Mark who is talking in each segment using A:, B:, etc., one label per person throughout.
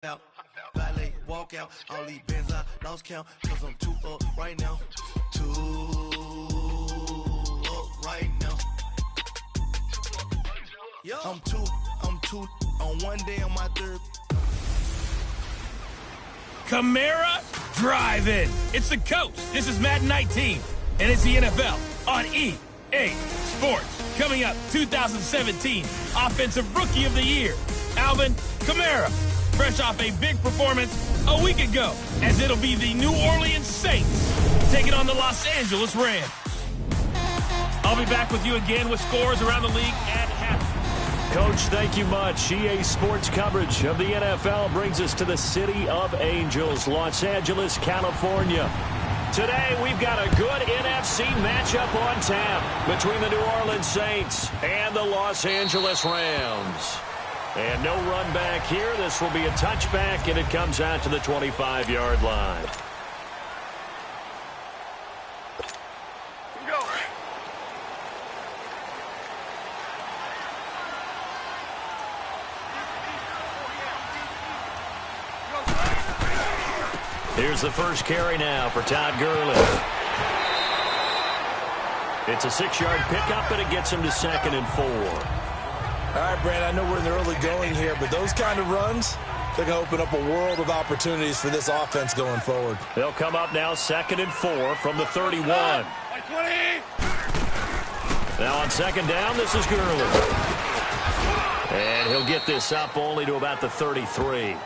A: out, valet, walk out, all these bands I lost count, cause I'm too up right now, too up right now. I'm too on one day on my third.
B: Camara Drive-In. It's the coach. This is Madden 19, and it's the NFL on EA Sports. Coming up, 2017 Offensive Rookie of the Year, Alvin Kamara. Fresh off a big performance a week ago, as it'll be the New Orleans Saints taking on the Los Angeles Rams. I'll be back with you again with scores around the league at half.
C: Coach, thank you much. EA Sports coverage of the NFL brings us to the City of Angels, Los Angeles, California. Today, we've got a good NFC matchup on tap between the New Orleans Saints and the Los Angeles Rams. And no run back here. This will be a touchback, and it comes out to the 25-yard line.
D: Go.
C: Here's the first carry now for Todd Gurley. It's a 6-yard pickup, and it gets him to 2nd and 4.
E: All right, Brand, I know we're in the early going here, but those kind of runs, they're going to open up a world of opportunities for this offense going forward.
C: They'll come up now 2nd and 4 from the 31. Now on 2nd down, this is Gurley. And he'll get this up only to about the 33.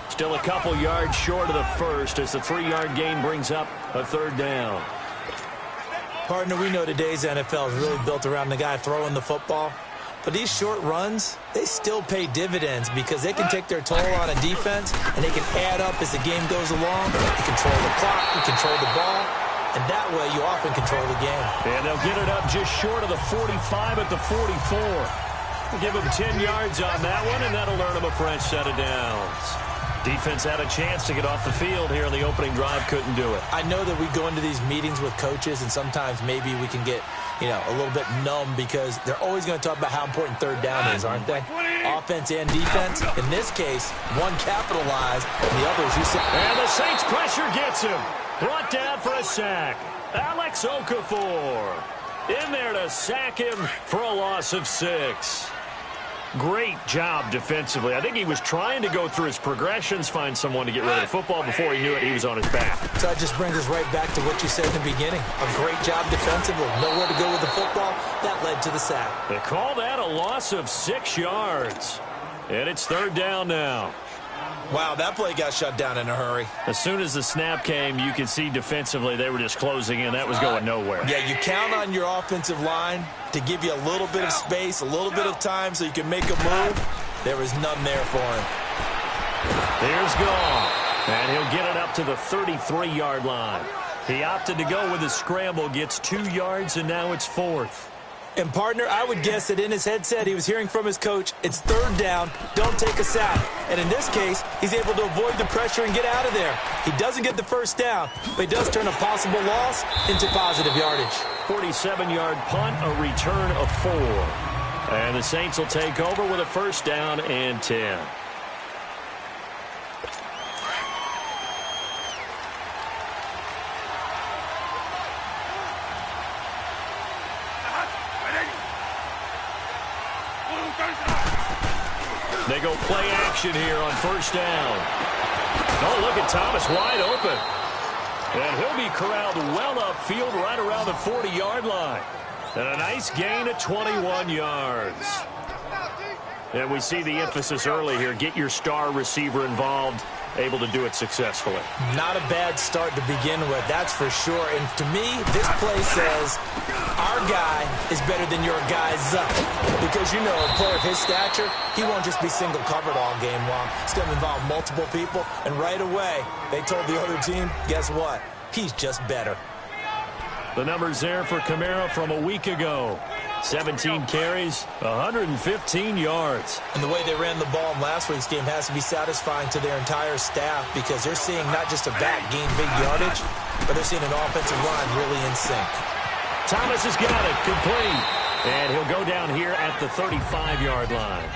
C: Still a couple yards short of the first as the 3-yard gain brings up a 3rd down.
E: Partner, we know today's NFL is really built around the guy throwing the football. But these short runs, they still pay dividends because they can take their toll on a defense and they can add up as the game goes along. You control the clock, you control the ball, and that way you often control the game.
C: And they'll get it up just short of the 45 at the 44. We'll give them 10 yards on that one, and that'll earn them a fresh set of downs. Defense had a chance to get off the field here in the opening drive, couldn't do it.
E: I know that we go into these meetings with coaches, and sometimes maybe we can get, a little bit numb because they're always going to talk about how important 3rd down is, aren't they? Offense and defense. In this case, one capitalized, and the others you said.
C: And the Saints pressure gets him. Brought down for a sack. Alex Okafor in there to sack him for a loss of 6. Great job defensively. I think he was trying to go through his progressions, find someone to get rid of the football. Before he knew it, he was on his back.
E: So that just brings us right back to what you said in the beginning. A great job defensively. Nowhere to go with the football. That led to the sack.
C: They call that a loss of 6 yards. And it's 3rd down now.
E: Wow, that play got shut down in a hurry.
C: As soon as the snap came, you could see defensively they were just closing in. That was going nowhere.
E: Yeah, you count on your offensive line to give you a little bit of space, a little bit of time so you can make a move. There was none there for him.
C: Here's Goff, and he'll get it up to the 33-yard line. He opted to go with a scramble, gets 2 yards, and now it's 4th.
E: And, partner, I would guess that in his headset he was hearing from his coach, it's 3rd down, don't take a sack. And in this case, he's able to avoid the pressure and get out of there. He doesn't get the 1st down, but he does turn a possible loss into positive yardage.
C: 47-yard punt, a return of 4. And the Saints will take over with a 1st down and 10. They go play action here on 1st down. Oh, look at Thomas wide open. And he'll be corralled well upfield right around the 40-yard line. And a nice gain of 21 yards. And we see the emphasis early here. Get your star receiver involved. Able to do it successfully.
E: Not a bad start to begin with, that's for sure. And to me, this play says our guy is better than your guy's up. Because, a player of his stature, he won't just be single covered all game long. It's going to involve multiple people. And right away, they told the other team, guess what? He's just better.
C: The numbers there for Kamara from a week ago. 17 carries, 115 yards.
E: And the way they ran the ball in last week's game has to be satisfying to their entire staff because they're seeing not just a back gain big yardage, but they're seeing an offensive line really in sync.
C: Thomas has got it complete. And he'll go down here at the 35-yard line.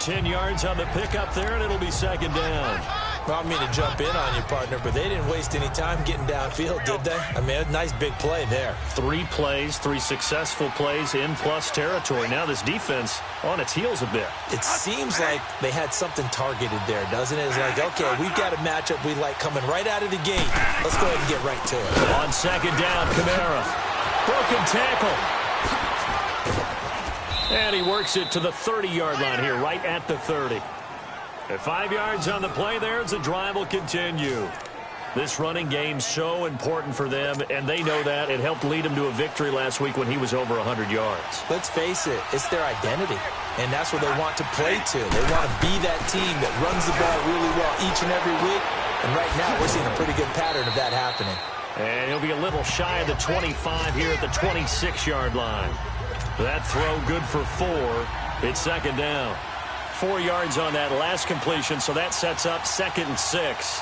C: 10 yards on the pickup there, and it'll be second down.
E: Well, I don't mean to jump in on you, partner, but they didn't waste any time getting downfield, did they? I mean, a nice big play there.
C: 3 plays, 3 successful plays in plus territory. Now this defense on its heels a bit.
E: It seems like they had something targeted there, doesn't it? It's like, okay, we've got a matchup we like coming right out of the gate. Let's go ahead and get right to it.
C: On second down, Kamara. Broken tackle. And he works it to the 30-yard line here, right at the 30. At 5 yards on the play there, as the drive will continue. This running game so important for them, and they know that. It helped lead them to a victory last week when he was over 100 yards.
E: Let's face it, it's their identity, and that's what they want to play to. They want to be that team that runs the ball really well each and every week, and right now we're seeing a pretty good pattern of that happening.
C: And he'll be a little shy of the 25 here at the 26-yard line. That throw good for 4. It's second down. 4 yards on that last completion, so that sets up 2nd and 6.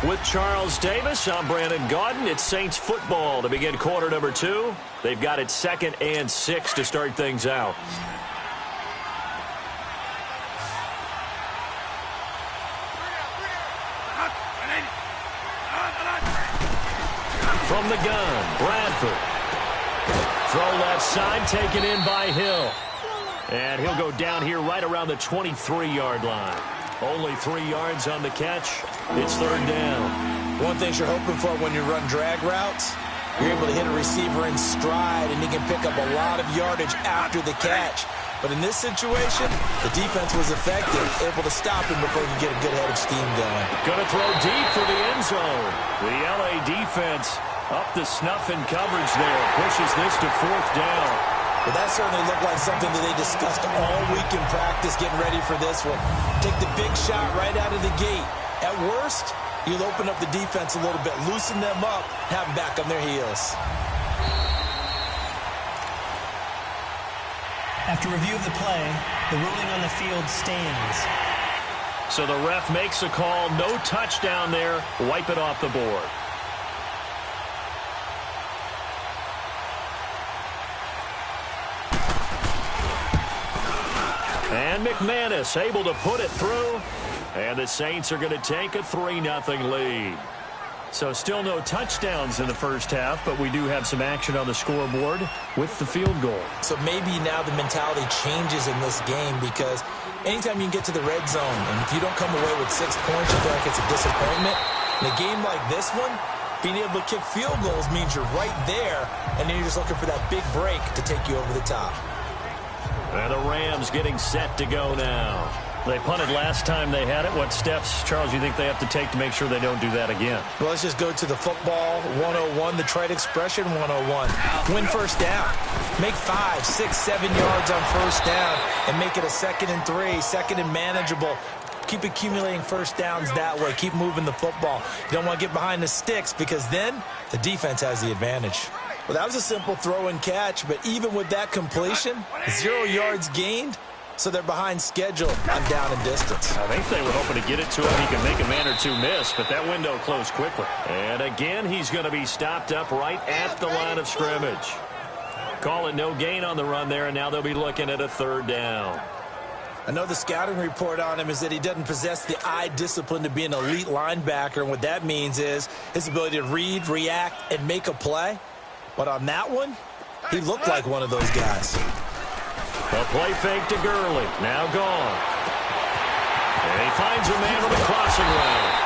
C: With Charles Davis, I'm Brandon Gaudin. It's Saints football to begin quarter number 2. They've got it 2nd and 6 to start things out. From the gun, Bradford. Throw left side, taken in by Hill. And he'll go down here right around the 23-yard line. Only 3 yards on the catch. It's third down.
E: One thing you're hoping for when you run drag routes, you're able to hit a receiver in stride, and he can pick up a lot of yardage after the catch. But in this situation, the defense was effective, able to stop him before he could get a good head of steam going.
C: Going to throw deep for the end zone. The L.A. defense up the snuff in coverage there. Pushes this to 4th down.
E: But that certainly looked like something that they discussed all week in practice, getting ready for this one. Take the big shot right out of the gate. At worst, you'll open up the defense a little bit, loosen them up, have them back on their heels.
D: After review of the play, the ruling on the field stands.
C: So the ref makes a call. No touchdown there. Wipe it off the board. And McManus able to put it through. And the Saints are going to take a 3-0 lead. So still no touchdowns in the first half, but we do have some action on the scoreboard with the field goal.
E: So maybe now the mentality changes in this game, because anytime you can get to the red zone, and if you don't come away with 6 points, you feel like it's a disappointment. In a game like this one, being able to kick field goals means you're right there, and then you're just looking for that big break to take you over the top.
C: And the Rams getting set to go now. They punted last time they had it. What steps, Charles, you think they have to take to make sure they don't do that again?
E: Well, let's just go to the football 101, the trite expression 101. Win first down. Make 5, 6, 7 yards on first down and make it a 2nd and 3, 2nd and manageable. Keep accumulating first downs that way. Keep moving the football. You don't want to get behind the sticks, because then the defense has the advantage. Well, that was a simple throw and catch, but even with that completion, 0 yards gained. So they're behind schedule on down and distance.
C: I think they were hoping to get it to him. He can make a man or two miss, but that window closed quickly. And again, he's going to be stopped up right at the line of scrimmage. Calling no gain on the run there, and now they'll be looking at a 3rd down.
E: I know the scouting report on him is that he doesn't possess the eye discipline to be an elite linebacker, and what that means is his ability to read, react, and make a play. But on that one, he looked like one of those guys.
C: A play fake to Gurley. Now gone. And he finds a man on the crossing route.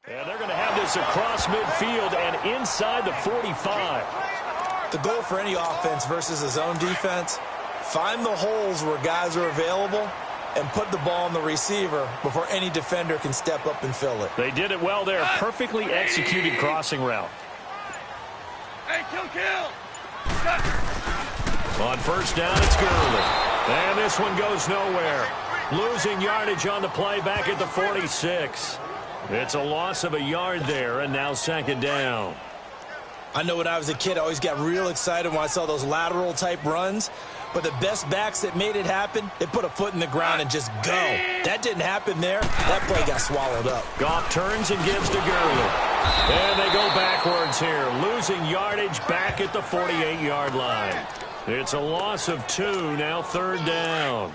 C: And they're going to have behind us across midfield and inside the 45.
E: The goal for any offense versus a zone defense, find the holes where guys are available and put the ball on the receiver before any defender can step up and fill it.
C: They did it well there. Perfectly executed crossing route.
B: Hey, kill.
C: On first down, it's Gurley. And this one goes nowhere. Losing yardage on the play back at the 46. It's a loss of a yard there, and now second down.
E: I know when I was a kid, I always got real excited when I saw those lateral-type runs. But the best backs that made it happen, they put a foot in the ground and just go. That didn't happen there. That play got swallowed up.
C: Goff turns and gives to Gurley. And they go backwards here, losing yardage back at the 48-yard line. It's a loss of 2, now third down.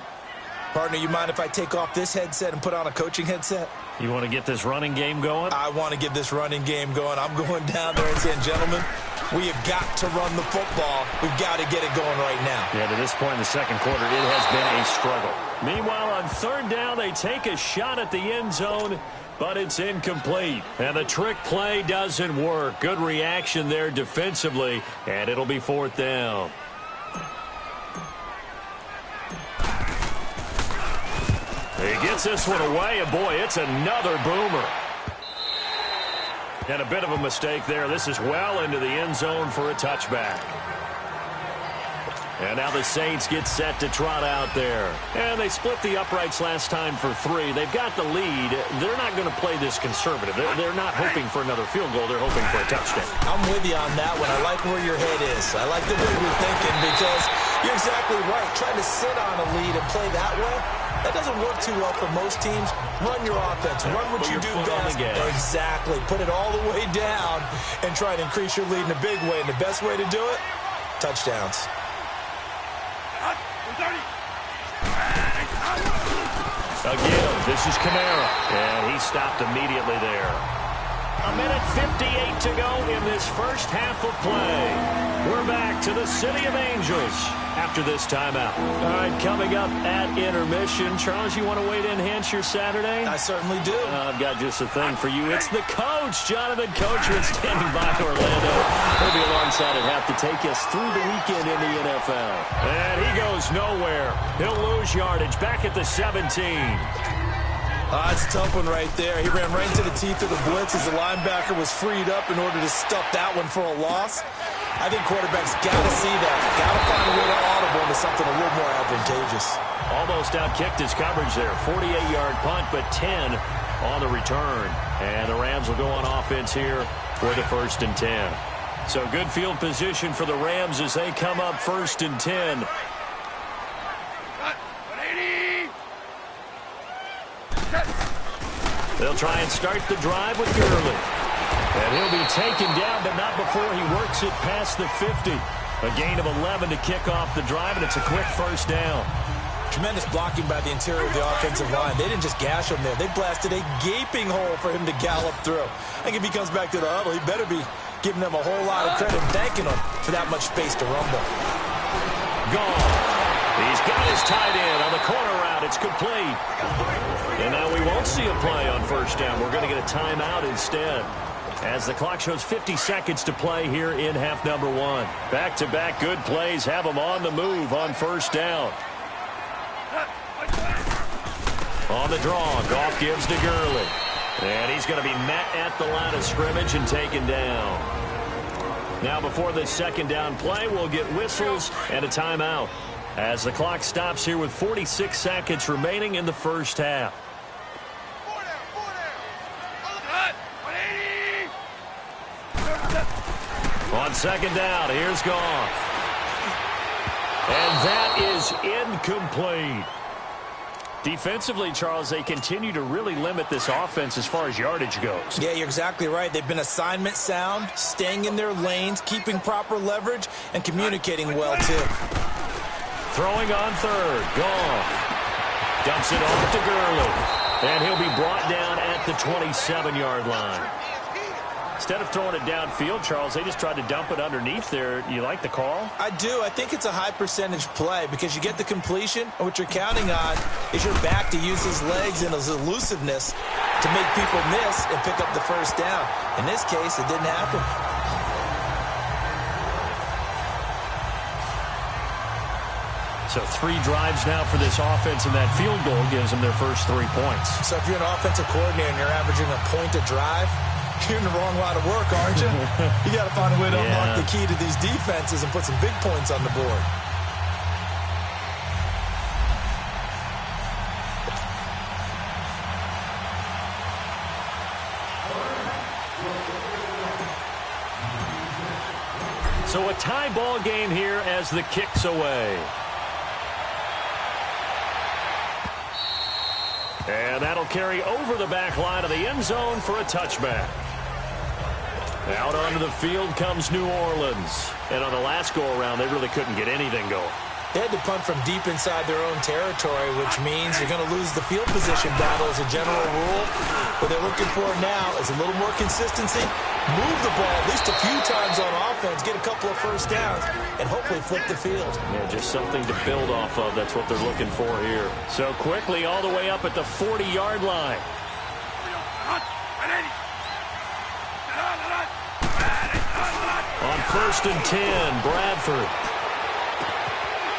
E: Partner, you mind if I take off this headset and put on a coaching headset?
C: You want to get this running game going?
E: I want to get this running game going. I'm going down there and saying, gentlemen, we have got to run the football. We've got to get it going right now.
C: Yeah, to this point in the second quarter, it has been a struggle. Meanwhile, on third down, they take a shot at the end zone, but it's incomplete. And the trick play doesn't work. Good reaction there defensively, and it'll be fourth down. He gets this one away, and boy, it's another boomer. And a bit of a mistake there. This is well into the end zone for a touchback. And now the Saints get set to trot out there. And they split the uprights last time for 3. They've got the lead. They're not going to play this conservative. They're not hoping for another field goal. They're hoping for a touchdown.
E: I'm with you on that one. I like where your head is. I like the way you're thinking because you're exactly right. Trying to sit on a lead and play that way, that doesn't work too well for most teams. Run your offense. Run what you do best. Exactly. Put it all the way down and try to increase your lead in a big way. And the best way to do it, touchdowns.
C: Again, this is Kamara, and he stopped immediately there. A minute 58 to go in this first half of play. We're back to the City of Angels after this timeout. All right, coming up at intermission. Charles, you want to wait to enhance your Saturday?
E: I certainly do.
C: I've got just a thing for you. It's the coach, Jonathan Coachman, standing by Orlando. He'll be alongside at half to take us through the weekend in the NFL. And he goes nowhere. He'll lose yardage back at the 17.
E: It's a tough one right there. He ran right into the teeth of the blitz as the linebacker was freed up in order to stuff that one for a loss. I think quarterbacks got to see that. Got to find a way to audible into something a little more advantageous.
C: Almost outkicked his coverage there. 48-yard punt, but 10 on the return. And the Rams will go on offense here for the 1st and 10. So good field position for the Rams as they come up 1st and 10. They'll try and start the drive with Gurley. And he'll be taken down, but not before he works it past the 50. A gain of 11 to kick off the drive, and it's a quick first down.
E: Tremendous blocking by the interior of the offensive line. They didn't just gash him there. They blasted a gaping hole for him to gallop through. I think if he comes back to the huddle, he better be giving them a whole lot of credit, thanking them for that much space to rumble.
C: Gone. He's got his tight end on the corner route. It's complete. And now we won't see a play on first down. We're going to get a timeout instead, as the clock shows 50 seconds to play here in half number 1. Back-to-back good plays have them on the move on first down. On the draw, Goff gives to Gurley. And he's going to be met at the line of scrimmage and taken down. Now before this second down play, we'll get whistles and a timeout, as the clock stops here with 46 seconds remaining in the first half. On second down, here's Goff. And that is incomplete. Defensively, Charles, they continue to really limit this offense as far as yardage goes.
E: Yeah, you're exactly right. They've been assignment sound, staying in their lanes, keeping proper leverage, and communicating well, too.
C: Throwing on third, Goff. Dumps it off to Gurley. And he'll be brought down at the 27-yard line. Instead of throwing it downfield, Charles, they just tried to dump it underneath there. You like the call?
E: I do. I think it's a high percentage play because you get the completion, and what you're counting on is your back to use his legs and his elusiveness to make people miss and pick up the first down. In this case, it didn't happen.
C: So 3 drives now for this offense, and that field goal gives them their first 3 points.
E: So if you're an offensive coordinator and you're averaging a point a drive, you're in the wrong line of work, aren't you? You got to find a way to unlock the key to these defenses and put some big points on the board.
C: So a tie ball game here as the kick's away. And that'll carry over the back line of the end zone for a touchback. Out onto the field comes New Orleans. And on the last go-around, they really couldn't get anything going.
E: They had to punt from deep inside their own territory, which means you're going to lose the field position battle as a general rule. What they're looking for now is a little more consistency, move the ball at least a few times on offense, get a couple of first downs, and hopefully flip the field.
C: Yeah, just something to build off of. That's what they're looking for here. So quickly all the way up at the 40-yard line. On 1st and 10, Bradford.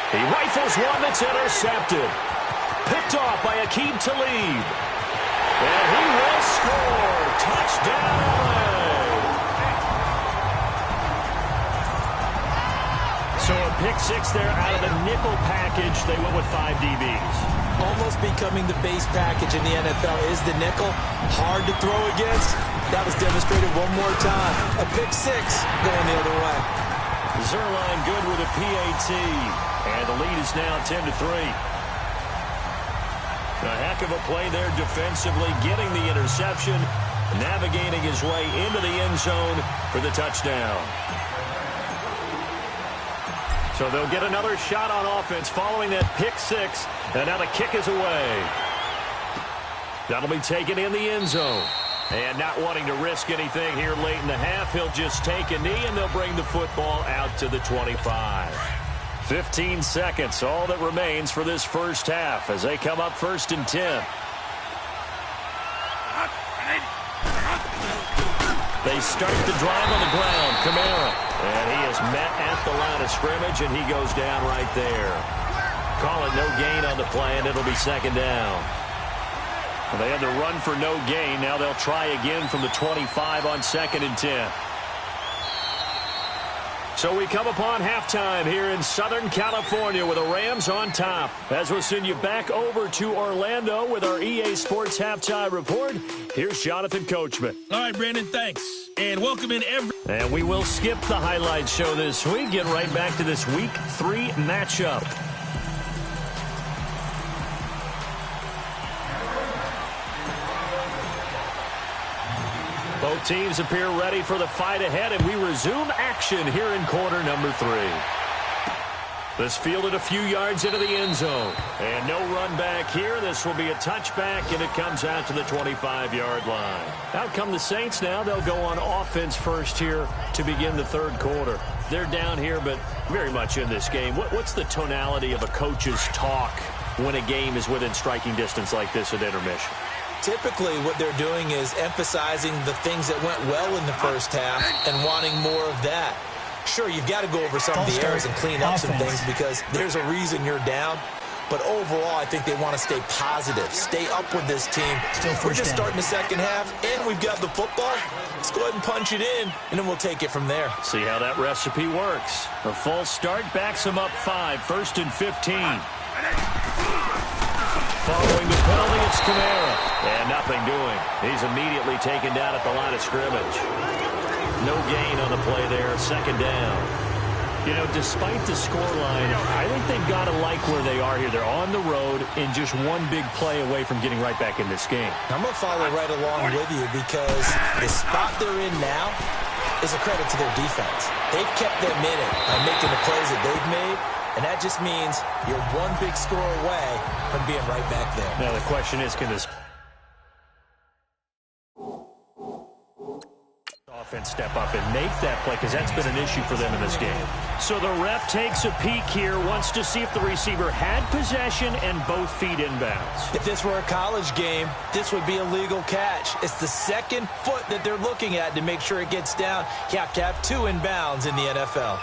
C: He rifles one that's intercepted. Picked off by Aqib Talib. And he will score. Touchdown, LA. So a pick 6 there out of the nickel package. They went with 5 DBs.
E: Almost becoming the base package in the NFL is the nickel. Hard to throw against. That was demonstrated one more time. A pick 6 going the other way.
C: Zerline good with a PAT. And the lead is now 10-3. A heck of a play there defensively, getting the interception, navigating his way into the end zone for the touchdown. So they'll get another shot on offense following that pick 6, and now the kick is away. That'll be taken in the end zone. And not wanting to risk anything here late in the half, he'll just take a knee, and they'll bring the football out to the 25. 15 seconds, all that remains for this first half as they come up 1st and 10. They start the drive on the ground. Kamara. And he is met at the line of scrimmage, and he goes down right there. Call it no gain on the play, and it'll be 2nd down. They had to run for no gain. Now they'll try again from the 25 on 2nd and 10. So we come upon halftime here in Southern California with the Rams on top. As we'll send you back over to Orlando with our EA Sports Halftime Report, here's Jonathan Coachman.
B: All right, Brandon, thanks. And welcome in
C: And we will skip the highlight show this week. Get right back to this Week 3 matchup. Both teams appear ready for the fight ahead, and we resume action here in quarter number 3. This fielded a few yards into the end zone. And no run back here. This will be a touchback, and it comes out to the 25-yard line. Out come the Saints now. They'll go on offense first here to begin the 3rd quarter. They're down here, but very much in this game. What's the tonality of a coach's talk when a game is within striking distance like this at intermission?
E: Typically, what they're doing is emphasizing the things that went well in the first half and wanting more of that. Sure, you've got to go over some of the errors and clean up some things because there's a reason you're down. But overall, I think they want to stay positive, stay up with this team. We're just starting the second half, and we've got the football. Let's go ahead and punch it in, and then we'll take it from there.
C: See how that recipe works. A false start backs them up 5, 1st and 15. Following the penalty, it's Kamara. And nothing doing. He's immediately taken down at the line of scrimmage. No gain on the play there, 2nd down. You know, despite the scoreline, I think they've got to like where they are here. They're on the road and just one big play away from getting right back in this game.
E: I'm going to follow right along with you because the spot they're in now is a credit to their defense. They've kept them in it by making the plays that they've made. And that just means you're one big score away from being right back there.
C: Now the question is, can this defense step up and make that play, because that's been an issue for them in this game. So the ref takes a peek here, wants to see if the receiver had possession and both feet inbounds.
E: If this were a college game, this would be a legal catch. It's the second foot that they're looking at to make sure it gets down. You have to have 2 inbounds in the NFL.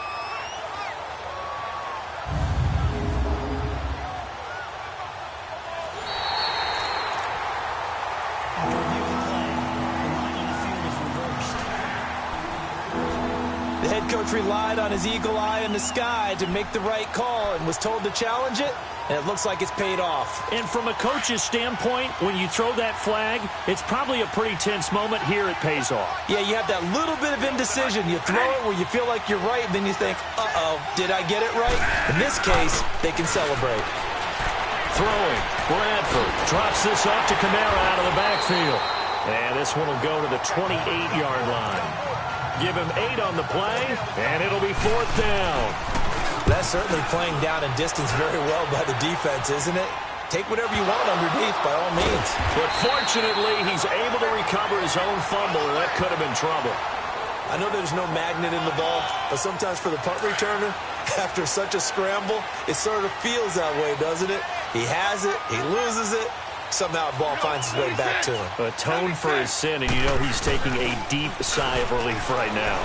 E: The head coach relied on his eagle eye in the sky to make the right call and was told to challenge it, and it looks like it's paid off.
C: And from a coach's standpoint, when you throw that flag, it's probably a pretty tense moment. Here it pays off.
E: Yeah, you have that little bit of indecision. You throw it where you feel like you're right, and then you think, uh-oh, did I get it right? In this case, they can celebrate.
C: Throwing. Bradford drops this off to Kamara out of the backfield. And this one will go to the 28-yard line. Give him 8 on the play, and it'll be 4th down.
E: That's certainly playing down and distance very well by the defense, isn't it? Take whatever you want underneath, by all means.
C: But fortunately, he's able to recover his own fumble, or that could have been trouble.
E: I know there's no magnet in the ball, but sometimes for the punt returner, after such a scramble, it sort of feels that way, doesn't it? He has it, he loses it. Somehow the ball finds its way back to him.
C: Atone for his sin, and you know he's taking a deep sigh of relief right now.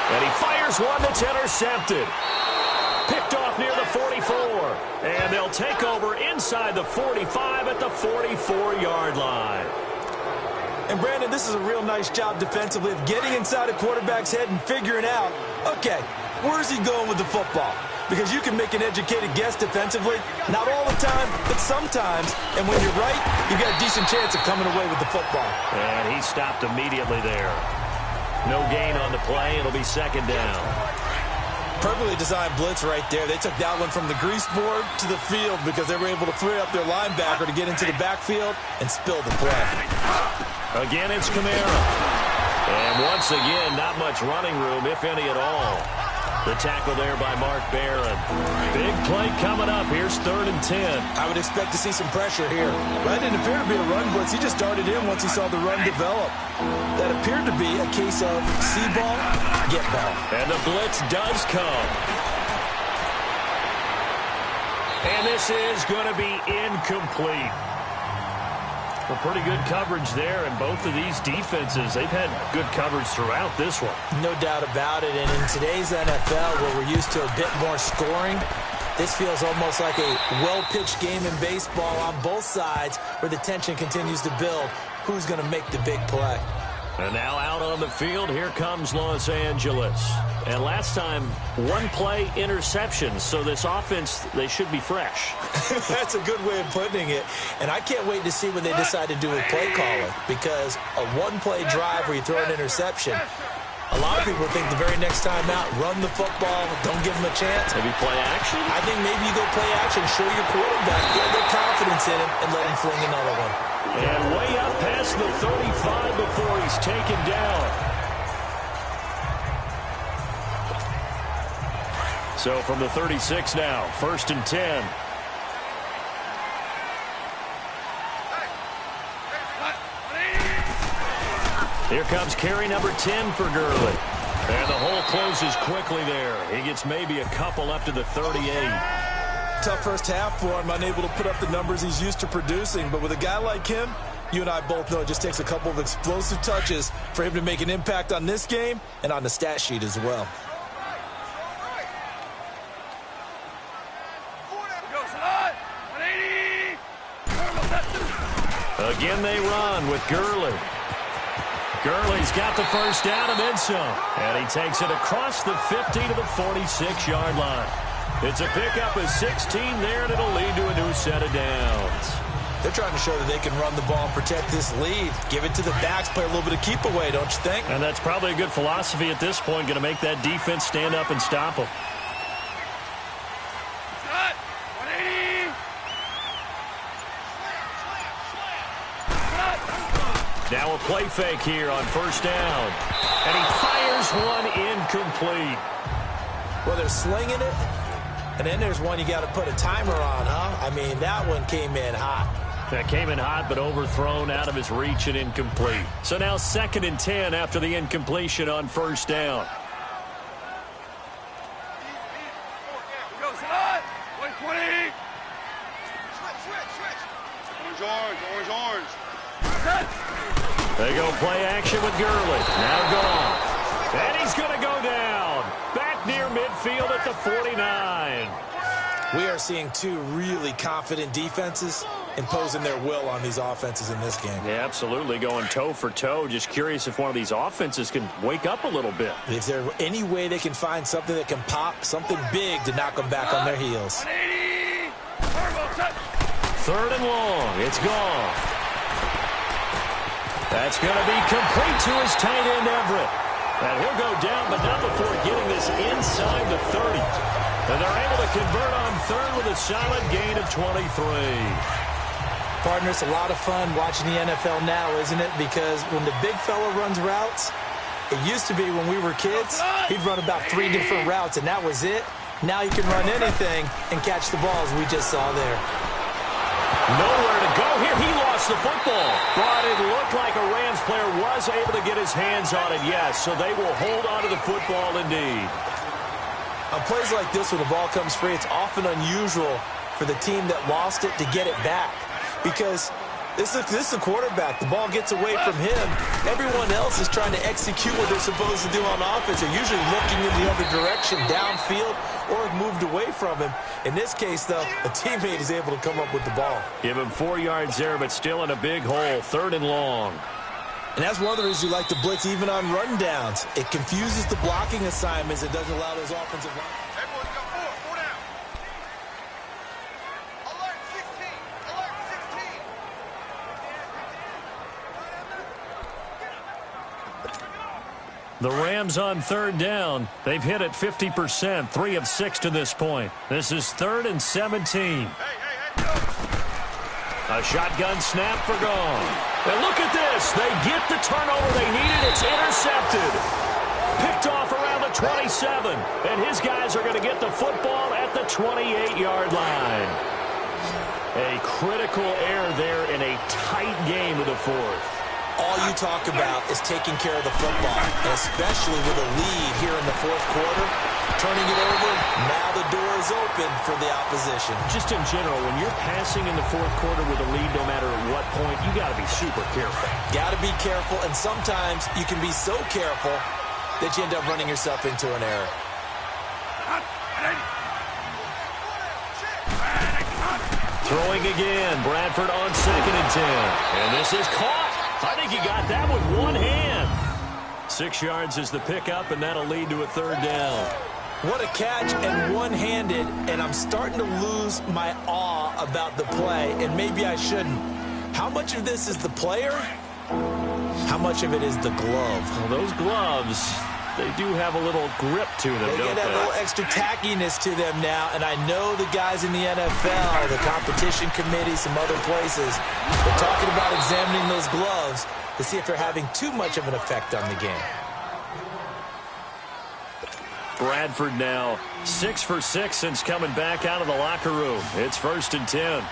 C: And he fires one that's intercepted. Picked off near the 44. And they'll take over inside the 45 at the 44-yard line.
E: And, Brandon, this is a real nice job defensively of getting inside a quarterback's head and figuring out, okay, where's he going with the football? Because you can make an educated guess defensively. Not all the time, but sometimes. And when you're right, you've got a decent chance of coming away with the football.
C: And he stopped immediately there. No gain on the play. It'll be 2nd down.
E: Perfectly designed blitz right there. They took that one from the grease board to the field because they were able to free up their linebacker to get into the backfield and spill the play.
C: Again, it's Kamara. And once again, not much running room, if any at all. The tackle there by Mark Barron. Big play coming up. Here's 3rd and 10.
E: I would expect to see some pressure here. That didn't appear to be a run blitz. He just darted in once he saw the run develop. That appeared to be a case of see ball, get ball.
C: And the blitz does come. And this is going to be incomplete. Well, pretty good coverage there, and both of these defenses, they've had good coverage throughout this one.
E: No doubt about it, and in today's NFL, where we're used to a bit more scoring, this feels almost like a well-pitched game in baseball on both sides, where the tension continues to build. Who's going to make the big play?
C: And now out on the field, here comes Los Angeles. And last time, 1-play interception, so this offense, they should be fresh.
E: That's a good way of putting it. And I can't wait to see what they decide to do with play calling, because a 1-play drive where you throw an interception, a lot of people think the very next time out, run the football, don't give them a chance.
C: Maybe play action?
E: I think maybe you go play action, show your quarterback, build their confidence in him, and let him fling another one.
C: And way up past the 35 before he's taken down. So from the 36 now, 1st and 10. Here comes carry number 10 for Gurley. And the hole closes quickly there. He gets maybe a couple up to the 38.
E: Tough first half for him, unable to put up the numbers he's used to producing. But with a guy like him, you and I both know it just takes a couple of explosive touches for him to make an impact on this game and on the stat sheet as well.
C: Again they run with Gurley. Gurley's got the first down and then some. And he takes it across the 50 to the 46-yard line. It's a pickup of 16 there, and it'll lead to a new set of downs.
E: They're trying to show that they can run the ball and protect this lead. Give it to the backs, play a little bit of keep away, don't you think?
C: And that's probably a good philosophy at this point, going to make that defense stand up and stop them. Now a play fake here on 1st down. And he fires one incomplete.
E: Well, they're slinging it. And then there's one you got to put a timer on, huh? I mean, that one came in hot.
C: That came in hot, but overthrown out of his reach and incomplete. So now 2nd and 10 after the incompletion on 1st down.
F: Orange.
C: They go play action with Gurley. Now gone. And he's going to go down. Back near midfield at the 49.
E: We are seeing two really confident defenses imposing their will on these offenses in this game.
C: Yeah, absolutely. Going toe for toe. Just curious if one of these offenses can wake up a little bit.
E: Is there any way they can find something that can pop, something big to knock them back on their heels?
C: 3rd and long. It's gone. That's going to be complete to his tight end, Everett. And he'll go down, but not before getting this inside the 30. And they're able to convert on 3rd with a solid gain of 23.
E: Partner, it's a lot of fun watching the NFL now, isn't it? Because when the big fella runs routes, it used to be when we were kids, he'd run about 3 different routes, and that was it. Now you can run anything and catch the balls we just saw there.
C: Nowhere to go here. He lost the football. But it looked like a Rams player was able to get his hands on it, yes. So they will hold on to the football indeed.
E: On plays like this, when the ball comes free, it's often unusual for the team that lost it to get it back. Because this is a quarterback. The ball gets away from him. Everyone else is trying to execute what they're supposed to do on offense. They're usually looking in the other direction, downfield, or have moved away from him. In this case, though, a teammate is able to come up with the ball.
C: Give him 4 yards there, but still in a big hole. 3rd and long.
E: And that's one of the reasons you like to blitz even on rundowns. It confuses the blocking assignments. It doesn't allow those offensive lines.
F: Everyone's got 4 down. Alert 16.
C: The Rams on 3rd down. They've hit it 50%, 3 of 6 to this point. This is 3rd and 17. A shotgun snap for gone. And look at this. They get the turnover they needed. It's intercepted. Picked off around the 27. And his guys are going to get the football at the 28-yard line. A critical error there in a tight game of the 4th.
E: All you talk about is taking care of the football, and especially with a lead here in the 4th quarter. Turning it over, now the door is open for the opposition.
C: Just in general, when you're passing in the 4th quarter with a lead, no matter at what point, you got to be super careful.
E: Got to be careful, and sometimes you can be so careful that you end up running yourself into an error.
C: Throwing again, Bradford on 2nd and 10. And this is caught. I think he got that with one hand. 6 yards is the pickup, and that'll lead to a 3rd down.
E: What a catch, and one-handed, and I'm starting to lose my awe about the play, and maybe I shouldn't. How much of this is the player? How much of it is the glove?
C: Well, those gloves, they do have a little grip to them,
E: They
C: don't
E: get
C: they?
E: a little extra tackiness to them now, and I know the guys in the NFL, the competition committee, some other places, they're talking about examining those gloves to see if they're having too much of an effect on the game.
C: Bradford now 6 for 6 since coming back out of the locker room. It's 1st and 10.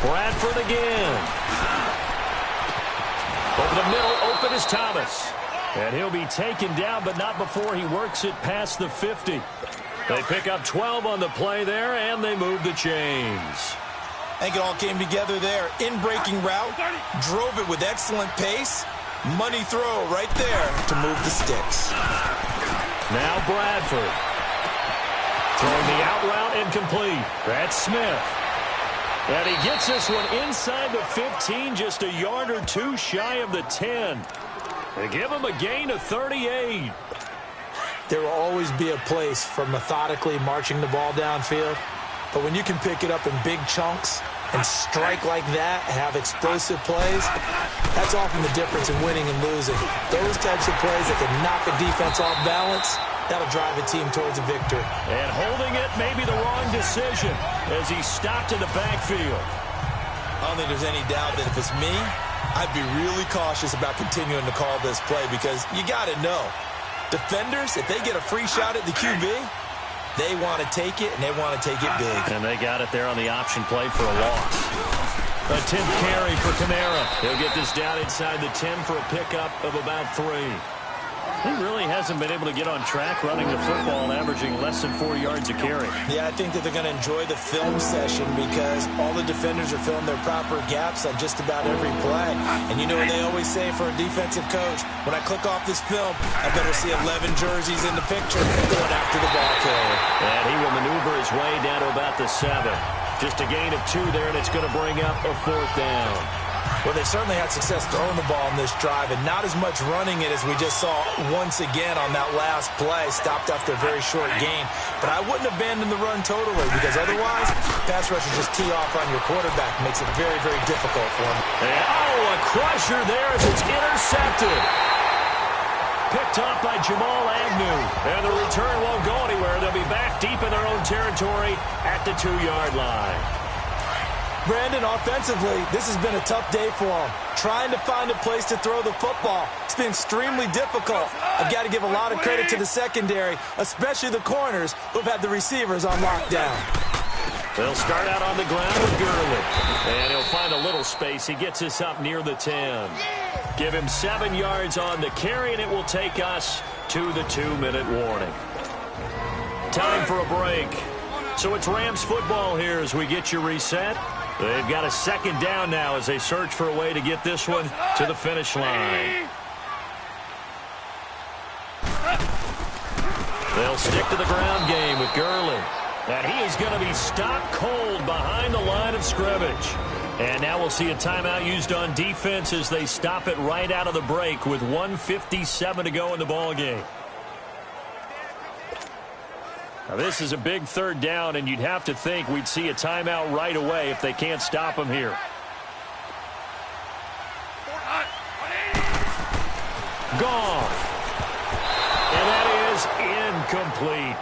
C: Bradford again. Over the middle, open is Thomas. And he'll be taken down, but not before he works it past the 50. They pick up 12 on the play there, and they move the chains.
E: I think it all came together there. In-breaking route, drove it with excellent pace. Money throw right there to move the sticks.
C: Now Bradford. Throwing the out route incomplete. That's Smith. And he gets this one inside the 15, just a yard or two shy of the 10. They give him a gain of 38.
E: There will always be a place for methodically marching the ball downfield. But when you can pick it up in big chunks and strike like that, have explosive plays, that's often the difference in winning and losing. Those types of plays that can knock a defense off balance, that'll drive a team towards a victory.
C: And holding it may be the wrong decision as he stopped in the backfield.
E: I don't think there's any doubt that if it's me, I'd be really cautious about continuing to call this play because you got to know, defenders, if they get a free shot at the QB, They want to take it, and they want to take it big.
C: And they got it there on the option play for a loss. A 10th carry for Kamara. He'll get this down inside the 10 for a pickup of about 3. He really hasn't been able to get on track running the football and averaging less than 4 yards a carry.
E: Yeah, I think that they're going to enjoy the film session because all the defenders are filling their proper gaps on just about every play. And you know what they always say for a defensive coach? When I click off this film, I better see 11 jerseys in the picture going after the ball carrier.
C: And he will maneuver his way down to about the 7. Just a gain of 2 there, and it's going to bring up a 4th down.
E: Well, they certainly had success throwing the ball on this drive, and not as much running it as we just saw once again on that last play. Stopped after a very short gain. But I wouldn't abandon the run totally, because otherwise, pass rushers just tee off on your quarterback. Makes it very, very difficult for him.
C: And, a crusher there as it's intercepted. Picked off by Jamal Agnew. And the return won't go anywhere. They'll be back deep in their own territory at the 2-yard line.
E: Brandon, offensively, this has been a tough day for him. Trying to find a place to throw the football. It's been extremely difficult. I've got to give a lot of credit to the secondary, especially the corners who've had the receivers on lockdown.
C: They'll start out on the ground with Gurley. And he'll find a little space. He gets us up near the 10. Give him 7 yards on the carry, and it will take us to the 2-minute warning. Time for a break. So it's Rams football here as we get you reset. They've got a 2nd down now as they search for a way to get this one to the finish line. They'll stick to the ground game with Gurley. And he is going to be stopped cold behind the line of scrimmage. And now we'll see a timeout used on defense as they stop it right out of the break with 1:57 to go in the ballgame. Now, this is a big 3rd down, and you'd have to think we'd see a timeout right away if they can't stop him here. Gone. And that is incomplete.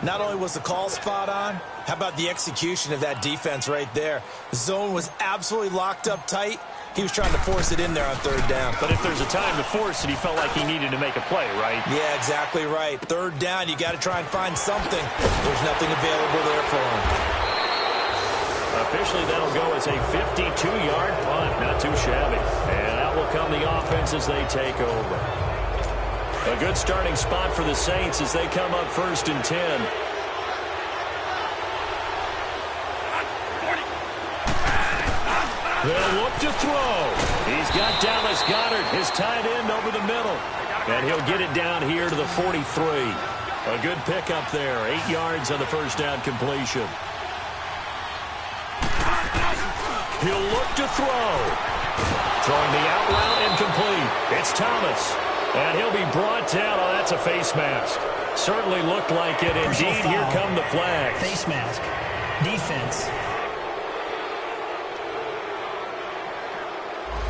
E: Not only was the call spot on, how about the execution of that defense right there? The zone was absolutely locked up tight. He was trying to force it in there on 3rd down.
C: But if there's a time to force it, he felt like he needed to make a play, right?
E: Yeah, exactly right. 3rd down, you got to try and find something. There's nothing available there for him.
C: Officially, that'll go as a 52-yard punt. Not too shabby. And out will come the offense as they take over. A good starting spot for the Saints as they come up 1st and 10. They'll look to throw. He's got Dallas Goedert, his tight end, over the middle. And he'll get it down here to the 43. A good pickup there. 8 yards on the 1st down completion. He'll look to throw. Throwing the out route incomplete. It's Thomas. And he'll be brought down. Oh, that's a face mask. Certainly looked like it. Indeed, here come the flags.
D: Face mask. Defense.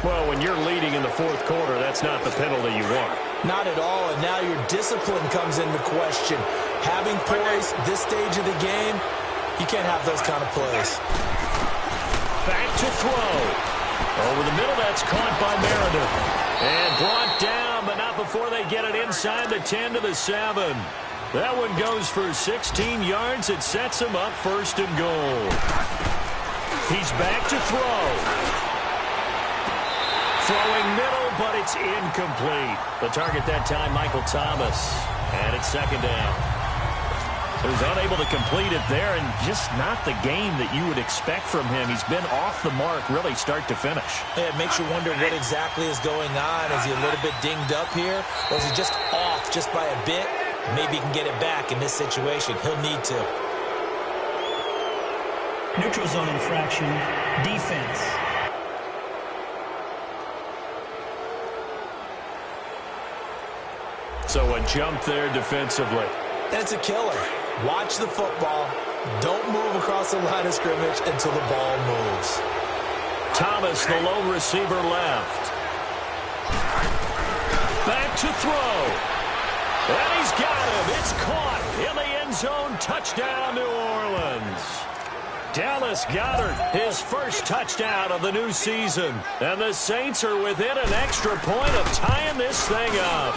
C: Well, when you're leading in the 4th quarter, that's not the penalty you want.
E: Not at all, and now your discipline comes into question. Having poise this stage of the game, you can't have those kind of plays.
C: Back to throw. Over the middle, that's caught by Meredith. And brought down, but not before they get it inside the 10 to the 7. That one goes for 16 yards. It sets him up 1st and goal. He's back to throw. Throwing middle, but it's incomplete. The target that time, Michael Thomas. And it's 2nd down. He was unable to complete it there, and just not the game that you would expect from him. He's been off the mark, really, start to finish.
E: Yeah, it makes you wonder what exactly is going on. Is he a little bit dinged up here? Or is he just off just by a bit? Maybe he can get it back in this situation. He'll need to.
D: Neutral zone infraction. Defense.
C: So a jump there defensively.
E: And it's a killer. Watch the football. Don't move across the line of scrimmage until the ball moves.
C: Thomas, the lone receiver, left. Back to throw. And he's got him. It's caught in the end zone. Touchdown, New Orleans. Dallas Goedert, his 1st touchdown of the new season. And the Saints are within an extra point of tying this thing up.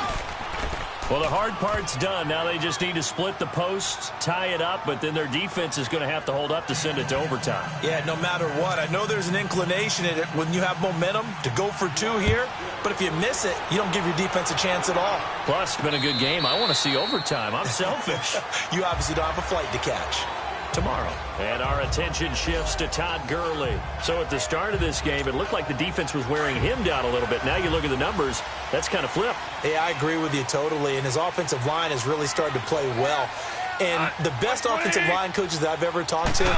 C: Well, the hard part's done. Now they just need to split the posts, tie it up, but then their defense is going to have to hold up to send it to overtime.
E: Yeah, no matter what. I know there's an inclination in it when you have momentum to go for two here, but if you miss it, you don't give your defense a chance at all.
C: Plus, it's been a good game. I want to see overtime. I'm selfish.
E: You obviously don't have a flight to catch.
C: Tomorrow. And our attention shifts to Todd Gurley. So at the start of this game, it looked like the defense was wearing him down a little bit. Now you look at the numbers, that's kind of flipped.
E: Yeah, I agree with you totally, and his offensive line has really started to play well. And the best offensive line coaches that I've ever talked to,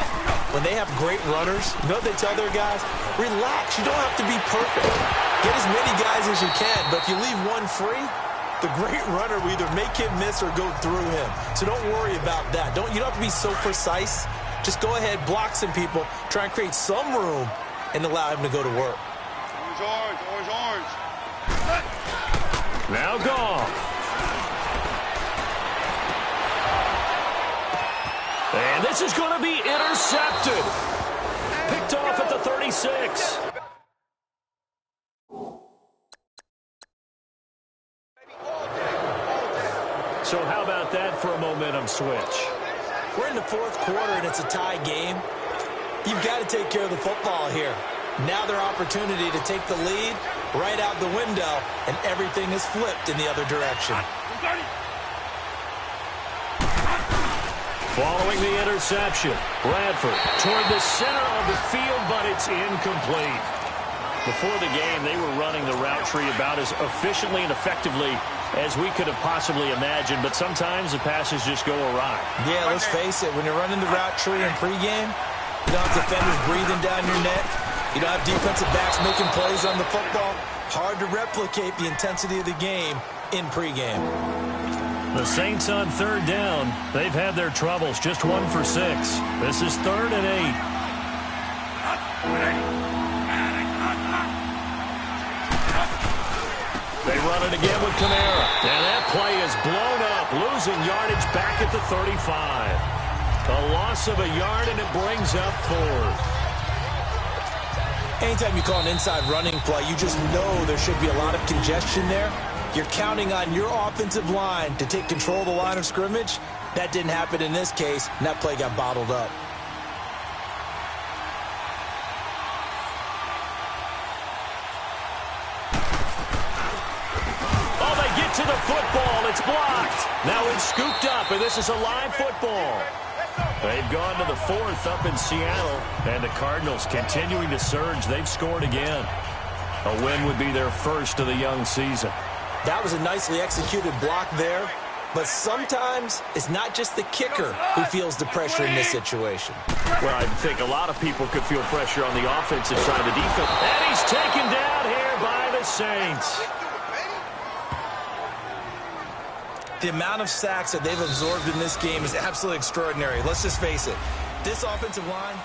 E: when they have great runners, you know what they tell their guys? Relax. You don't have to be perfect. Get as many guys as you can, but if you leave one free, the great runner will either make him miss or go through him. So don't worry about that. You don't have to be so precise. Just go ahead, block some people, try and create some room, and allow him to go to work.
F: Orange, orange, orange.
C: Now gone. And this is going to be intercepted. Picked off at the 36. So how about that for a momentum switch?
E: We're in the fourth quarter, and it's a tie game. You've got to take care of the football here. Now their opportunity to take the lead right out the window, and everything is flipped in the other direction.
C: Following the interception, Bradford toward the center of the field, but it's incomplete. Before the game, they were running the route tree about as efficiently and effectively as we could have possibly imagined, but sometimes the passes just go awry.
E: Yeah, let's face it, when you're running the route tree in pregame, you don't have defenders breathing down your neck. You don't have defensive backs making plays on the football. Hard to replicate the intensity of the game in pregame.
C: The Saints on third down. They've had their troubles, just 1 for 6. This is 3rd and 8. They run it again with Kamara. And that play is blown up, losing yardage back at the 35. A loss of a yard, and it brings up 4th.
E: Anytime you call an inside running play, you just know there should be a lot of congestion there. You're counting on your offensive line to take control of the line of scrimmage. That didn't happen in this case, and that play got bottled up.
C: To the football, it's blocked. Now it's scooped up, and this is a live football. They've gone to the 4th up in Seattle, and the Cardinals continuing to surge. They've scored again. A win would be their first of the young season.
E: That was a nicely executed block there, but sometimes it's not just the kicker who feels the pressure in this situation.
C: Well, I think a lot of people could feel pressure on the offensive side of the defense. And he's taken down here by the Saints.
E: The amount of sacks that they've absorbed in this game is absolutely extraordinary. Let's just face it. This offensive line...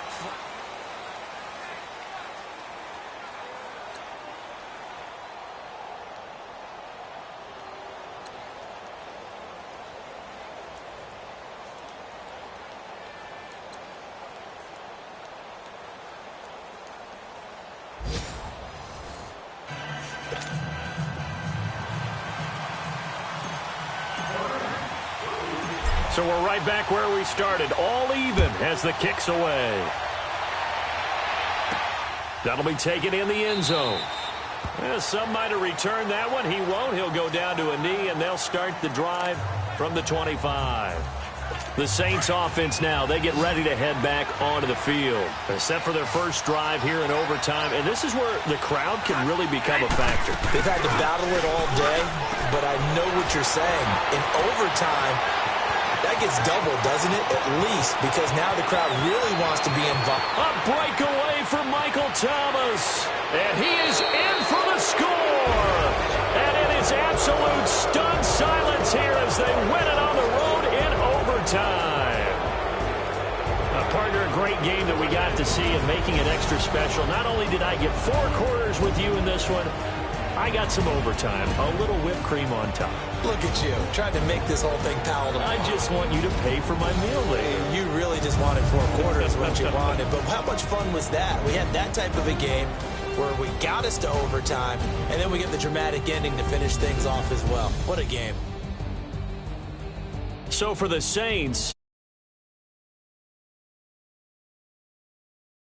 C: So we're right back where we started, all even as the kick's away. That'll be taken in the end zone. Some might have returned that one. He won't. He'll go down to a knee, and they'll start the drive from the 25. The Saints offense now, they get ready to head back onto the field. They're set for their first drive here in overtime, and this is where the crowd can really become a factor.
E: They've had to battle it all day, but I know what you're saying. In overtime, that gets doubled, doesn't it? At least, because now the crowd really wants to be involved.
C: A breakaway for Michael Thomas. And he is in for the score. And it is absolute stunned silence here as they win it on the road in overtime. Partner, a great game that we got to see and making it extra special. Not only did I get 4 quarters with you in this one, I got some overtime, a little whipped cream on top.
E: Look at you, trying to make this whole thing palatable.
C: I just want you to pay for my meal later.
E: You really just wanted 4 quarters, what you wanted. But how much fun was that? We had that type of a game where we got us to overtime, and then we get the dramatic ending to finish things off as well. What a game.
C: So for the Saints,